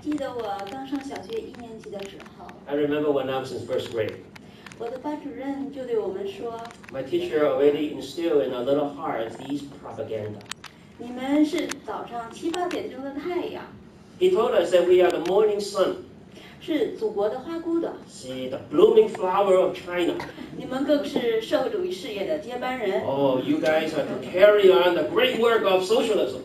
记得我刚上小学1年级的时候， I remember when I was in first grade. 我的班主任就对我们说 My teacher already instilled in our little hearts these propaganda. 你们是早上7、8点钟的太阳， He told us that we are the morning sun, 是祖国的花骨朵， see the blooming flower of China. 你们更是社会主义事业的接班人。 Oh, you guys are to carry on the great work of socialism.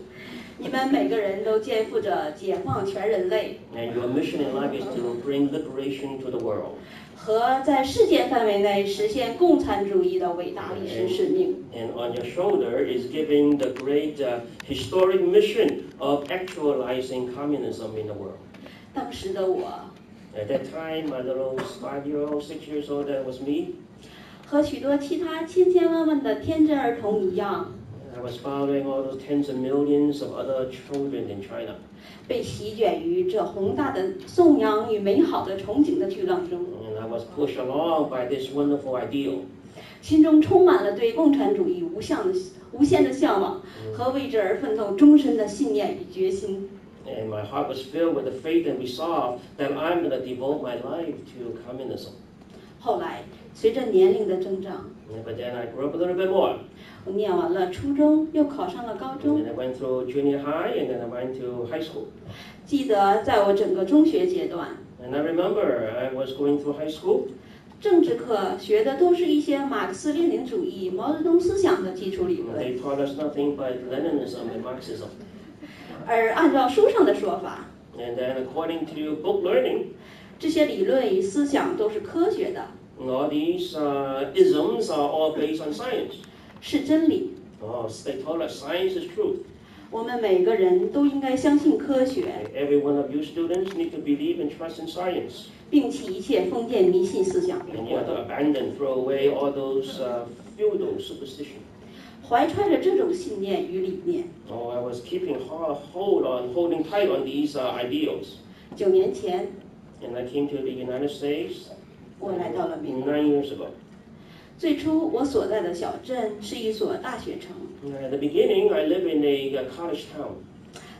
你们每个人都肩负着解放全人类 And your mission in life is to bring liberation to the world. 和在世界范围内实现共产主义的伟大历史使命。 And on your shoulder is giving the great historic mission of actualizing communism in the world. 当时的我 At that time, my little 5-year-old, 6 years old, that was me. 和许多其他千千万万的天真儿童一样， I was following all those tens of millions of other children in China. 被席卷于这宏大的颂扬与美好的憧憬的巨浪中， And I was pushed along by this wonderful ideal. 心中充满了对共产主义无限的向往和为之而奋斗终身的信念与决心。 And my heart was filled with the faith and resolve that I'm going to devote my life to communism. 后来，随着年龄的增长， But then I grew up a little bit more. 我念完了初中，又考上了高 And 中。 then I went through junior high, and then I went to high school. 记得在我整个中学阶段， And I remember I was going through high school. 政治课学的都是一些马克思列宁主义、毛泽东思想的基础理 And 论， they taught us nothing but Leninism and Marxism. 而按照书上的说法， And then according to book learning, 这些理论与思想都是科学的， all these isms are all based on science. 是真理。 Oh, they told us science is truth. 我们每个人都应该相信科学， Every one of you students need to believe and trust in science. 摒弃一切封建迷信思想与 And you 活 have to 动。 abandon, throw away all those feudal superstition. 怀揣着这种信念与理念， Oh, I was holding tight on these ideals. 9年前 And I came to the United States 我来到了美国。 9 years ago. 最初我所在的小镇是一所大学城， At the beginning, I lived in a college town.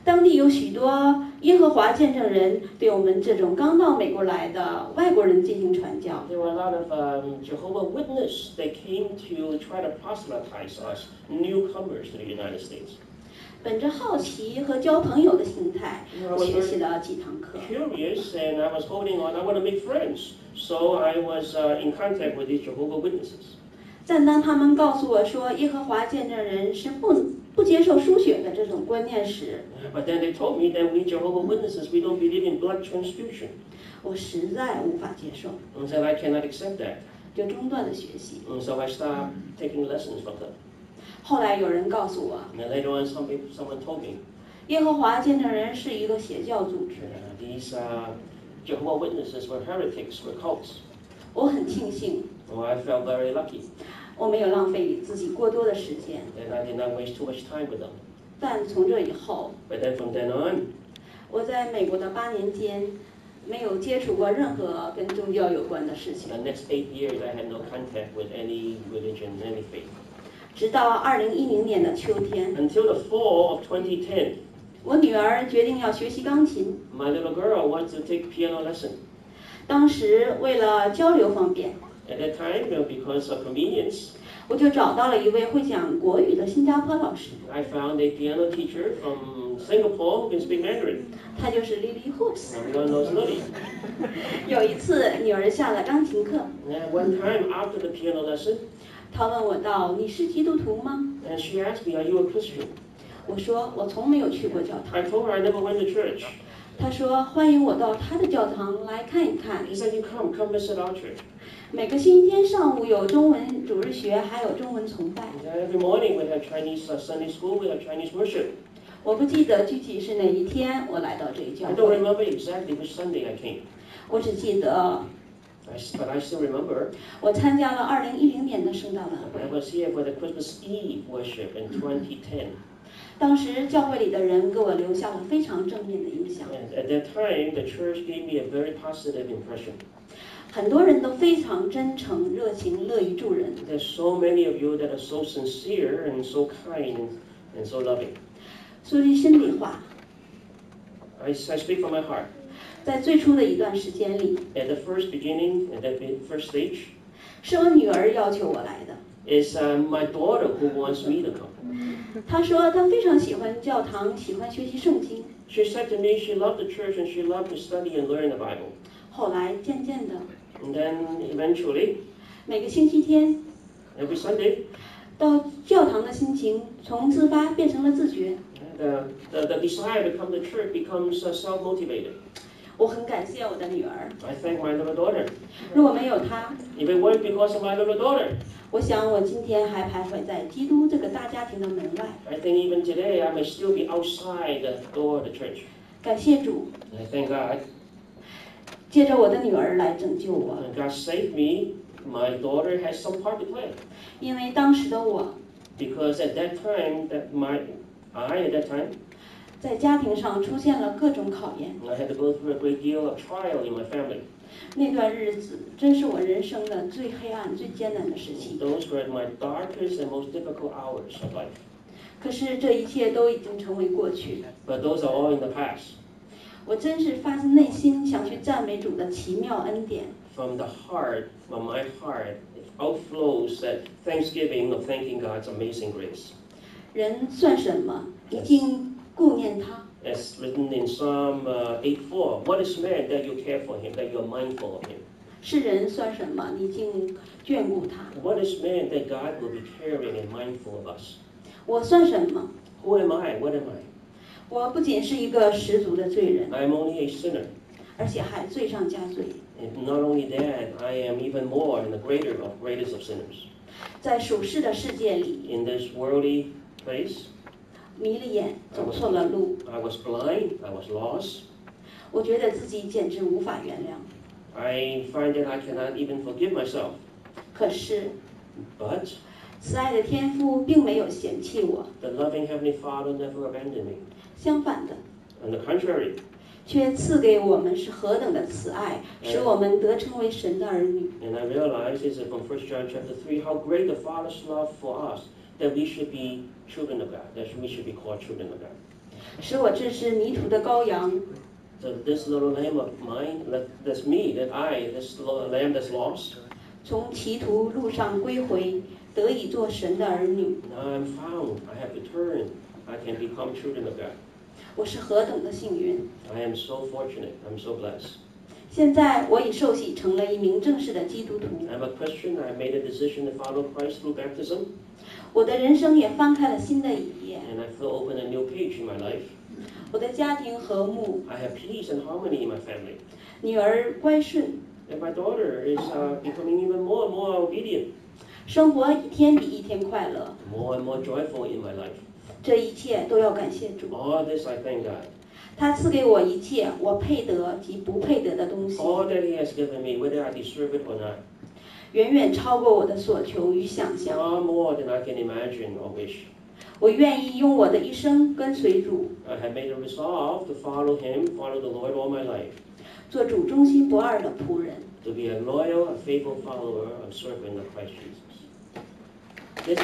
当地有许多耶和华见证人对我们这种刚到美国来的外国人进行传教。 There were a lot of Jehovah's Witnesses that came to try to proselytize us, newcomers to the United States. 本着好奇和交朋友的心态，我学习了几堂课。 Curious, and I was holding on. I want to make friends. So I was in contact with these Jehovah's Witnesses. 但当他们告诉我说耶和华见证人是不接受输血的这种观念时， But then they told me that we Jehovah's Witnesses, we don't believe in blood transfusion. 我实在无法接受， And said I cannot accept that. 就中断了学习。 And so I stopped taking lessons from them. 后来有人告诉我， And then later on, someone told me 耶和华见证人是一个邪教组织。 these Jehovah's Witnesses were heretics, were cults. 我很庆幸， Oh, I felt very lucky. 我没有浪费自己过多的时间。 And I did not waste too much time with them. 但从这以后， But then from then on, 我在美国的8年间，没有接触过任何跟宗教有关的事情 the。next 8 years, I had no contact with any religion, any faith. 直到2010年的秋天， Until the fall of 2010, 我女儿决定要学习钢琴。 my little girl wanted to take piano lesson. 当时为了交流方便， At that time, because of convenience, 我就找到了一位会讲国语的新加坡老师， I found a piano teacher from Singapore who can speak Mandarin. 他就是 Lily Hooks。 Everyone knows Lily. 有一次，女儿下了钢琴课， And one time after the piano lesson, 她问我道：“你是基督徒吗 and she asked me, "Are you a Christian?" 我说：“我从没有去过教堂。 I told her I never went to church. ”她说：“欢迎我到她的教堂来看一看。 He said, "You come visit our church." 每个星期天上午有中文主日学，还有中文崇拜。 And every morning we have Chinese Sunday school, we have Chinese worship. 我不记得具体是哪一天我来到这一教 I don't 会， remember exactly which Sunday I came, 我只记得 but I still remember 我参加了2010年的圣诞晚 I 会。 was here for the Christmas Eve worship in 2010. 当时教会里的人给我留下了非常正面的印象， And at that time, the church gave me a very positive impression. 很多人都非常真诚、热情、乐于助人。 There's so many of you that are so sincere and so kind and so loving. 说句心里话， I speak from my heart. 在最初的一段时间里， At the first beginning, at the first stage, 是我女儿要求我来的。 is my daughter who wants me to come. 她说她非常喜欢教堂，喜欢学习圣经。 She said to me she loved the church and she loved to study and learn the Bible. 后来渐渐的， And then eventually, 每个星期天 every Sunday, 到教堂的心情从自发变成了自觉。 the desire to come to church becomes self-motivated. 我很感谢我的女儿， I thank my little daughter. 如果没有她， If it weren't because of my little daughter, 我想我今天还徘徊在基督这个大家庭的门外。 I think even today I may still be outside the door of the church. 感谢主， And I thank God. 借着我的女儿来拯救我， And God saved me. My daughter has some part to play. 因为当时的我 Because at that time, I at that time, 在家庭上出现了各种考验。 I had to go through a great deal of trial in my family. 那段日子真是我人生的最黑暗、最艰难的时期。 Those were my darkest and most difficult hours of life. 可是这一切都已经成为过去。 But those are all in the past. 我真是发自内心想去赞美主的奇妙恩典。 From the heart, from my heart, it outflows that thanksgiving of thanking God's amazing grace. 人算什么？你竟顾念他。 As written in Psalm 8:4, what is man that you care for him, that you are mindful of him? 是人算什么？你竟眷顾他。 What is man that God will be caring and mindful of us? 我算什么？ Who am I? What am I? 我不仅是一个十足的罪人， I am only a sinner. 而且还罪上加罪。 And not only that, I am even more and the greatest of sinners. 在属世的世界里， In this worldly place, 迷了眼，走错了路。 I was blind, I was lost. 我觉得自己简直无法原谅。 I find that I cannot even forgive myself. 可是， But 慈爱的天父并没有嫌弃我， the loving Heavenly Father never abandoned me. 相反的， On the contrary, 却赐给我们是何等的慈爱，使我们得成为神的儿女。 and I realize this is from 1 John chapter 3, how great the Father's love for us, that we should be children of God, that we should be called children of God. 使我这只迷途的羔羊， So this little lamb of mine, that's me, this little lamb that's lost, 从歧途路上归回，得以做神的儿女。 now I'm found, I have returned, I can become children of God. 我是何等的幸运！ I am so fortunate, I'm so blessed. 现在我已受洗成了一名正式的基督徒， I'm a Christian, I made a decision to follow Christ through baptism, 我的人生也翻开了新的一页。 and I feel open a new page in my life. 我的家庭和睦， I have peace and harmony in my family. 女儿乖顺， And my daughter is becoming even more and more obedient, 生活一天比一天快乐。 more and more joyful in my life. 这一切都要感谢主， All this I thank God. 他赐给我一切我配得及不配得的东西， All that He has given me, whether I deserve it or not, 远远超过我的所求与想象。 far more than I can imagine or wish. 我愿意用我的一生跟随主， I have made a resolve to follow Him, follow the Lord all my life, 做主忠心不二的仆人。 to be a loyal, a faithful follower, a servant of Christ Jesus. This